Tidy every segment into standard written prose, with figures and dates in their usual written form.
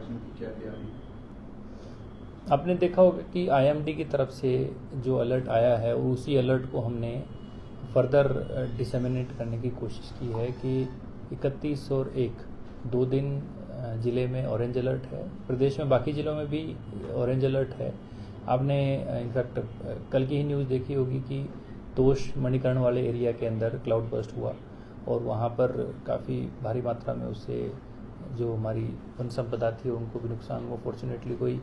प्रशासन की क्या तैयारी है? आपने देखा होगा कि आईएमडी की तरफ से जो अलर्ट आया है उसी अलर्ट को हमने फर्दर डिसेमिनेट करने की कोशिश की है कि 31 और 1 2 दिन ज़िले में ऑरेंज अलर्ट है। प्रदेश में बाकी ज़िलों में भी ऑरेंज अलर्ट है। आपने इनफैक्ट कल की ही न्यूज़ देखी होगी कि तोश मणिकर्ण वाले एरिया के अंदर क्लाउड बर्स्ट हुआ और वहाँ पर काफ़ी भारी मात्रा में उससे जो हमारी वन संपदा थी उनको भी नुकसान हुआ। फॉर्चुनेटली कोई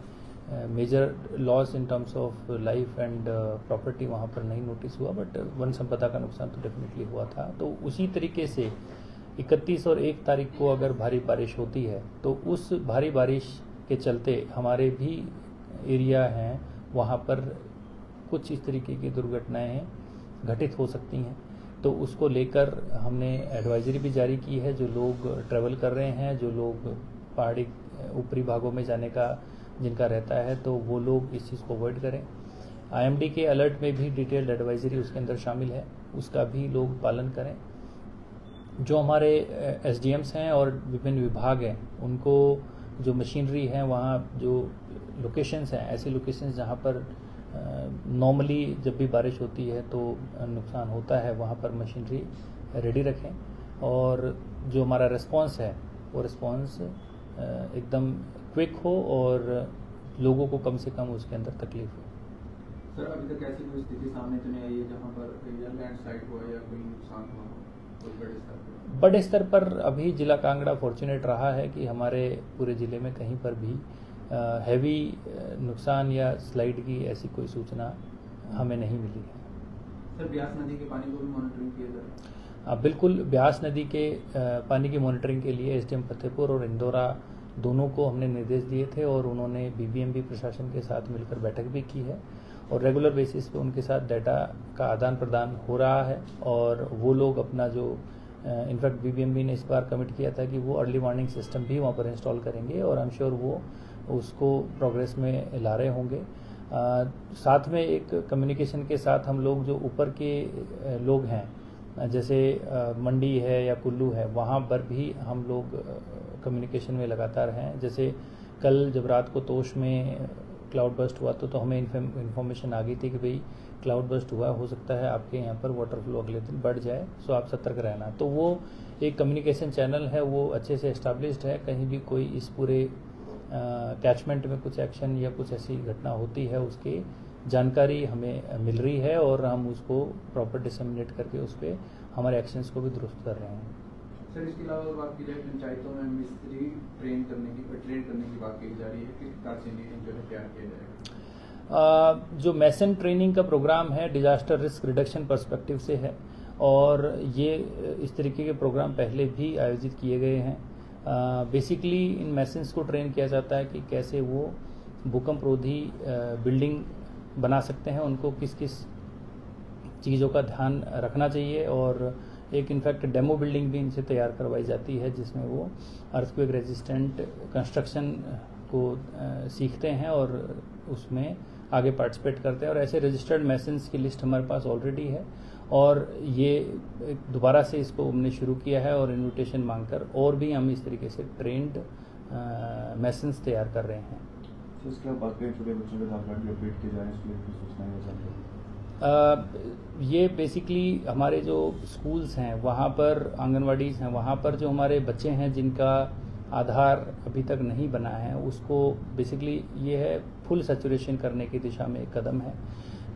major loss in terms of life and property वहाँ पर नहीं नोटिस हुआ, बट वन संपदा का नुकसान तो डेफिनेटली हुआ था। तो उसी तरीके से 31 और 1 तारीख को अगर भारी बारिश होती है तो उस भारी बारिश के चलते हमारे भी एरिया हैं वहाँ पर कुछ इस तरीके की दुर्घटनाएं घटित हो सकती हैं। तो उसको लेकर हमने एडवाइजरी भी जारी की है। जो लोग ट्रैवल कर रहे हैं, जो लोग पहाड़ी ऊपरी भागों में जाने का जिनका रहता है, तो वो लोग इस चीज़ को अवॉइड करें। आईएमडी के अलर्ट में भी डिटेल्ड एडवाइजरी उसके अंदर शामिल है, उसका भी लोग पालन करें। जो हमारे एसडीएम्स हैं और विभिन्न विभाग हैं उनको जो मशीनरी है वहाँ जो लोकेशंस हैं, ऐसी लोकेशंस जहाँ पर नॉर्मली जब भी बारिश होती है तो नुकसान होता है, वहाँ पर मशीनरी रेडी रखें और जो हमारा रिस्पांस है वो रिस्पांस एकदम क्विक हो और लोगों को कम से कम उसके अंदर तकलीफ हो। सर, अभी तक ऐसी कोई स्थिति सामने तो नहीं आई है जहाँ पर लैंडस्लाइड हुआ या कोई नुकसान हुआ कोई बड़े स्तर पर? बड़े स्तर पर अभी जिला कांगड़ा फॉर्चुनेट रहा है कि हमारे पूरे ज़िले में कहीं पर भी हैवी नुकसान या स्लाइड की ऐसी कोई सूचना हमें नहीं मिली है। सर, ब्यास नदी के पानी को भी मॉनिटरिंग किया जा रहा है? बिल्कुल, ब्यास नदी के पानी की मॉनिटरिंग के लिए एसडीएम फतेहपुर और इंदौरा दोनों को हमने निर्देश दिए थे और उन्होंने बीबीएमबी प्रशासन के साथ मिलकर बैठक भी की है और रेगुलर बेसिस पे उनके साथ डाटा का आदान प्रदान हो रहा है। और वो लोग अपना जो इनफैक्ट बीबीएमबी ने इस बार कमिट किया था कि वो अर्ली वार्निंग सिस्टम भी वहाँ पर इंस्टॉल करेंगे और आई एम श्योर वो उसको प्रोग्रेस में ला रहे होंगे। साथ में एक कम्युनिकेशन के साथ हम लोग जो ऊपर के लोग हैं जैसे मंडी है या कुल्लू है, वहाँ पर भी हम लोग कम्युनिकेशन में लगातार हैं। जैसे कल जब रात को तोश में क्लाउड बर्स्ट हुआ तो हमें इन्फॉर्मेशन आ गई थी कि भाई क्लाउड बर्स्ट हुआ, हो सकता है आपके यहाँ पर वाटर फ्लो अगले दिन बढ़ जाए, सो आप सतर्क रहना। तो वो एक कम्युनिकेशन चैनल है, वो अच्छे से एस्टैब्लिश्ड है। कहीं भी कोई इस पूरे कैचमेंट में कुछ एक्शन या कुछ ऐसी घटना होती है उसकी जानकारी हमें मिल रही है और हम उसको प्रॉपर डिसेमिनेट करके उस पर हमारे एक्शंस को भी दुरुस्त कर रहे हैं। सर, इसके अलावा बात की जाए पंचायतों में मिस्त्री ट्रेन करने की बात की जा रही है, किस प्रकार से जो है तैयार किया जाएगा? जो मैसन ट्रेनिंग का प्रोग्राम है डिजास्टर रिस्क रिडक्शन पर्सपेक्टिव से है और ये इस तरीके के प्रोग्राम पहले भी आयोजित किए गए हैं। बेसिकली इन मैसन्स को ट्रेन किया जाता है कि कैसे वो भूकंप रोधी बिल्डिंग बना सकते हैं, उनको किस किस चीज़ों का ध्यान रखना चाहिए और एक इनफैक्ट डेमो बिल्डिंग भी इनसे तैयार करवाई जाती है जिसमें वो अर्थक्वेक रेजिस्टेंट कंस्ट्रक्शन को सीखते हैं और उसमें आगे पार्टिसिपेट करते हैं। और ऐसे रजिस्टर्ड मैसन्स की लिस्ट हमारे पास ऑलरेडी है और ये दोबारा से इसको हमने शुरू किया है और इन्विटेशन मांगकर और भी हम इस तरीके से ट्रेंड मैसन्स तैयार कर रहे हैं। तो इसके बाद छोटे बच्चों के दाखिला भी अपडेट किए जा रहे हैं, इसके लिए कुछ सूचनाएं बताएंगे? ये बेसिकली हमारे जो स्कूल्स हैं वहाँ पर, आंगनवाड़ीज़ हैं वहाँ पर जो हमारे बच्चे हैं जिनका आधार अभी तक नहीं बना है, उसको बेसिकली ये है फुल सैचुरेशन करने की दिशा में एक कदम है,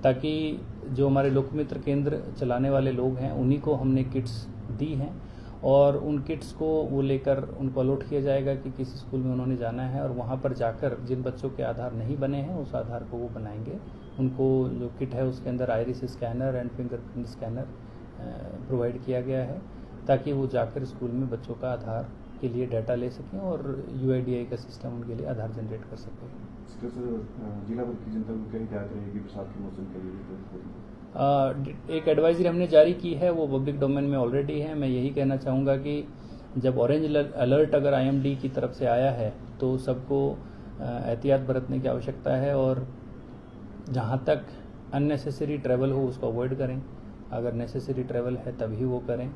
ताकि जो हमारे लोकमित्र केंद्र चलाने वाले लोग हैं उन्हीं को हमने किट्स दी हैं और उन किट्स को वो लेकर उनको अलॉट किया जाएगा कि किस स्कूल में उन्होंने जाना है और वहाँ पर जाकर जिन बच्चों के आधार नहीं बने हैं उस आधार को वो बनाएंगे। उनको जो किट है उसके अंदर iris scanner and fingerprint scanner provide किया गया है ताकि वो जाकर स्कूल में बच्चों का आधार के लिए डाटा ले सकें और UIDAI का सिस्टम उनके लिए आधार जनरेट कर सकें। जिला भर की जनता को क्या हिदायत रहेगी बरसात के मौसम के लिए? एक एडवाइजरी हमने जारी की है, वो पब्लिक डोमेन में ऑलरेडी है। मैं यही कहना चाहूँगा कि जब ऑरेंज अलर्ट अगर IMD की तरफ से आया है तो सबको एहतियात बरतने की आवश्यकता है और जहाँ तक अननेसेसरी ट्रैवल हो उसको अवॉइड करें, अगर नेसेसरी ट्रैवल है तभी वो करें।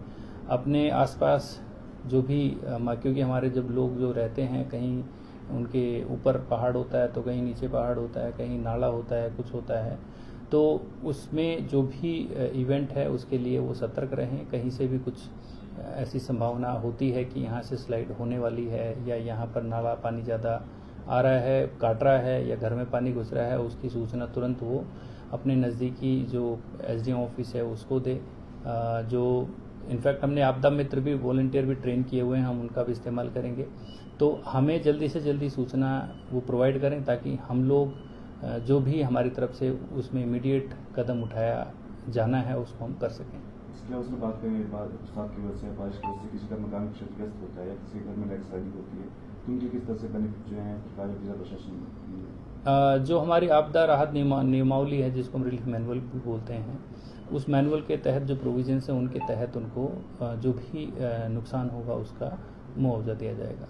अपने आसपास जो भी क्योंकि हमारे जब लोग जो रहते हैं कहीं उनके ऊपर पहाड़ होता है तो कहीं नीचे पहाड़ होता है, कहीं नाला होता है, कुछ होता है। तो उसमें जो भी इवेंट है उसके लिए वो सतर्क रहें। कहीं से भी कुछ ऐसी संभावना होती है कि यहाँ से स्लाइड होने वाली है या यहाँ पर नाला पानी ज़्यादा आ रहा है, काट रहा है या घर में पानी घुस रहा है, उसकी सूचना तुरंत वो अपने नज़दीकी जो एसडीएम ऑफिस है उसको दे। जो इनफैक्ट हमने आपदा मित्र भी वॉलंटियर भी ट्रेन किए हुए हैं, हम उनका भी इस्तेमाल करेंगे। तो हमें जल्दी से जल्दी सूचना वो प्रोवाइड करें ताकि हम लोग जो भी हमारी तरफ से उसमें इमीडिएट कदम उठाया जाना है उसको हम कर सकें। इसके अलावा उसमें बात करें बरसात की वजह से, बारिश की वजह से किसी का मकान क्षतिग्रस्त होता है या किसी घर में लैंडस्लाइडिंग होती है, तो उनके किस तरह से बेनिफिट जो हैं सरकार जिला प्रशासन जो हमारी आपदा राहत नियमावली है जिसको हम रिलीफ मैनुअल भी बोलते हैं, उस मैनुअल के तहत जो प्रोविजंस हैं उनके तहत उनको जो भी नुकसान होगा उसका मुआवजा दिया जाएगा।